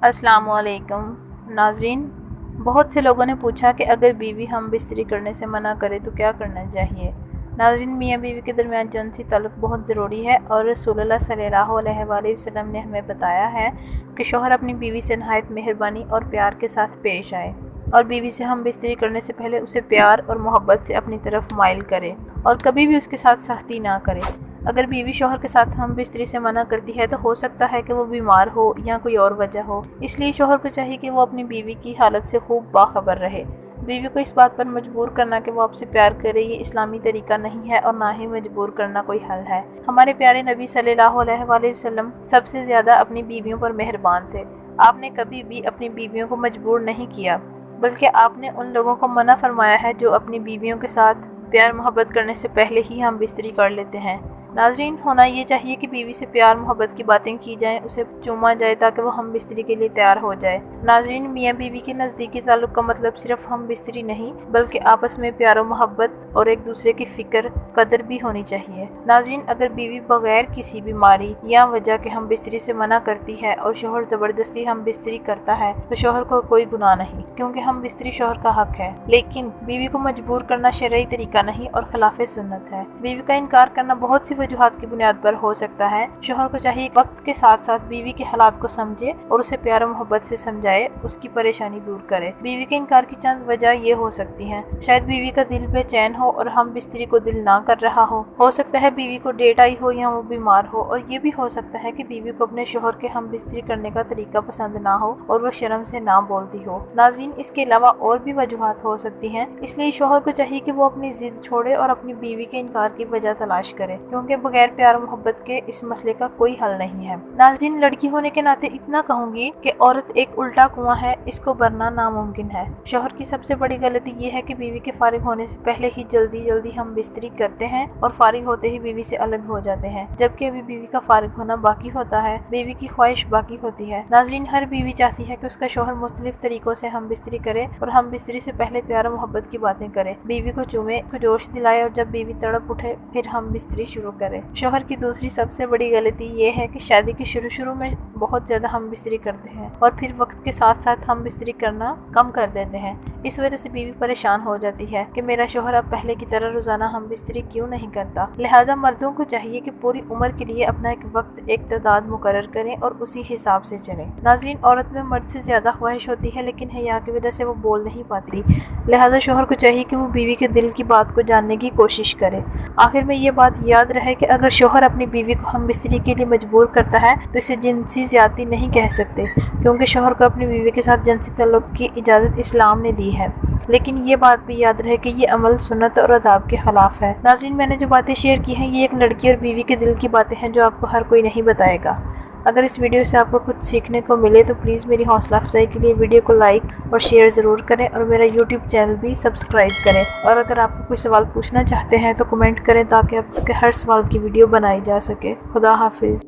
अस्सलाम वालेकुम नाज़रीन। बहुत से लोगों ने पूछा कि अगर बीवी हम बिस्तरी करने से मना करे तो क्या करना चाहिए। नाज़रीन, मियाँ बीवी के दरमियान जिनसी ताल्लुक़ बहुत ज़रूरी है और रसूलुल्लाह सल्लल्लाहु अलैहि वसल्लम ने हमें बताया है कि शौहर अपनी बीवी से नहायत मेहरबानी और प्यार के साथ पेश आए और बीवी से हम बिस्तरी करने से पहले उसे प्यार और मोहब्बत से अपनी तरफ माइल करे और कभी भी उसके साथ सख्ती ना करे। अगर बीवी शौहर के साथ हम बिस्तरी से मना करती है तो हो सकता है कि वो बीमार हो या कोई और वजह हो, इसलिए शौहर को चाहिए कि वो अपनी बीवी की हालत से खूब बाखबर रहे। बीवी को इस बात पर मजबूर करना कि वो आपसे प्यार करे ये इस्लामी तरीका नहीं है और ना ही मजबूर करना कोई हल है। हमारे प्यारे नबी सल्लल्लाहु अलैहि वसल्लम सबसे ज़्यादा अपनी बीवियों पर मेहरबान थे। आपने कभी भी अपनी बीवियों को मजबूर नहीं किया, बल्कि आपने उन लोगों को मना फरमाया है जो अपनी बीवियों के साथ प्यार मोहब्बत करने से पहले ही हम बिस्तरी कर लेते हैं। नाज़रीन, होना ये चाहिए कि बीवी से प्यार मोहब्बत की बातें की जाएं, उसे चूमा जाए ताकि वो हम बिस्तरी के लिए तैयार हो जाए। नाज़रीन, मियाँ बीवी के नज़दीकी ताल्लुक़ का मतलब सिर्फ हम बिस्तरी नहीं बल्कि आपस में प्यार और मोहब्बत और एक दूसरे की फ़िक्र कदर भी होनी चाहिए। नाज़रीन, अगर बीवी बगैर किसी बीमारी या वजह के हम बिस्तरी से मना करती है और शौहर ज़बरदस्ती हम बिस्तरी करता है तो शौहर को कोई गुनाह नहीं, क्योंकि हम बिस्तरी शौहर का हक है। लेकिन बीवी को मजबूर करना शरई तरीका नहीं और खिलाफ सुन्नत है। बीवी का इनकार करना बहुत सी वजूहात की बुनियाद पर हो सकता है। शौहर को चाहिए वक्त के साथ साथ बीवी के हालात को समझे और उसे प्यार और मोहब्बत से समझाए, उसकी परेशानी दूर करे। बीवी के इनकार की चंद वजह ये हो सकती हैं। शायद बीवी का दिल बेचैन हो और हम बिस्तरी को दिल ना कर रहा हो सकता है बीवी को डेट आई हो या वो बीमार हो, और ये भी हो सकता है कि बीवी को अपने शौहर के हम बिस्तरी करने का तरीका पसंद ना हो और वो शर्म से ना बोलती हो। नाज़रीन, इसके अलावा और भी वजूहात हो सकती हैं, इसलिए शौहर को चाहिए कि वो अपनी जिद छोड़े और अपनी बीवी के इनकार की वजह तलाश करे, क्योंकि बगैर प्यार और मोहब्बत के इस मसले का कोई हल नहीं है। नाज़रीन, लड़की होने के नाते इतना कहूंगी कि औरत एक उल्टा कुआं है, इसको भरना नामुमकिन है। शौहर की सबसे बड़ी गलती ये है कि बीवी के फारिग होने से पहले ही जल्दी हम बिस्तरी करते हैं और फारिग होते ही बीवी से अलग हो जाते हैं, जबकि अभी बीवी का फारिग होना बाकी होता है, बीवी की ख्वाहिश बाकी होती है। नाज़रीन, हर बीवी चाहती है कि उसका शौहर मुख्तलिफ तरीकों से हम बिस्तरी करे और हम बिस्तरी से पहले प्यार और मोहब्बत की बातें करे, बीवी को चूमे, को जोश दिलाए और जब बीवी तड़प उठे फिर हम बिस्तरी शुरू करें। शौहर की दूसरी सबसे बड़ी गलती ये है कि शादी के शुरू में बहुत ज़्यादा हम बिस्तरी करते हैं और फिर वक्त के साथ साथ हम बिस्तरी करना कम कर देते हैं। इस वजह से बीवी परेशान हो जाती है कि मेरा शौहर अब पहले की तरह रोज़ाना हम बिस्तरी क्यों नहीं करता। लिहाजा मर्दों को चाहिए कि पूरी उम्र के लिए अपना एक वक्त, एक तादाद मुकर्रर करें और उसी हिसाब से चलें। नाज़रीन, औरत में मर्द से ज़्यादा ख्वाहिश होती है, लेकिन हया की वजह से वो बोल नहीं पाती। लिहाजा शौहर को चाहिए कि वो बीवी के दिल की बात को जानने की कोशिश करे। आखिर में ये बात याद रहे कि अगर शौहर अपनी बीवी को हम बिस्तरी के लिए मजबूर करता है तो इसे जिनसी ज़्यादती नहीं कह सकते, क्योंकि शौहर को अपनी बीवी के साथ जिनसी ताल्लुक़ की इजाज़त इस्लाम ने दी है। लेकिन ये बात भी याद रहे कि ये अमल सुन्नत और अदाब के खिलाफ है। नाज़रीन, मैंने जो बातें शेयर की हैं ये एक लड़की और बीवी के दिल की बातें हैं जो आपको हर कोई नहीं बताएगा। अगर इस वीडियो से आपको कुछ सीखने को मिले तो प्लीज़ मेरी हौसला अफजाई के लिए वीडियो को लाइक और शेयर ज़रूर करें और मेरा यूट्यूब चैनल भी सब्सक्राइब करें। और अगर आपको कोई सवाल पूछना चाहते हैं तो कमेंट करें ताकि आपके हर सवाल की वीडियो बनाई जा सके। खुदा हाफिज़।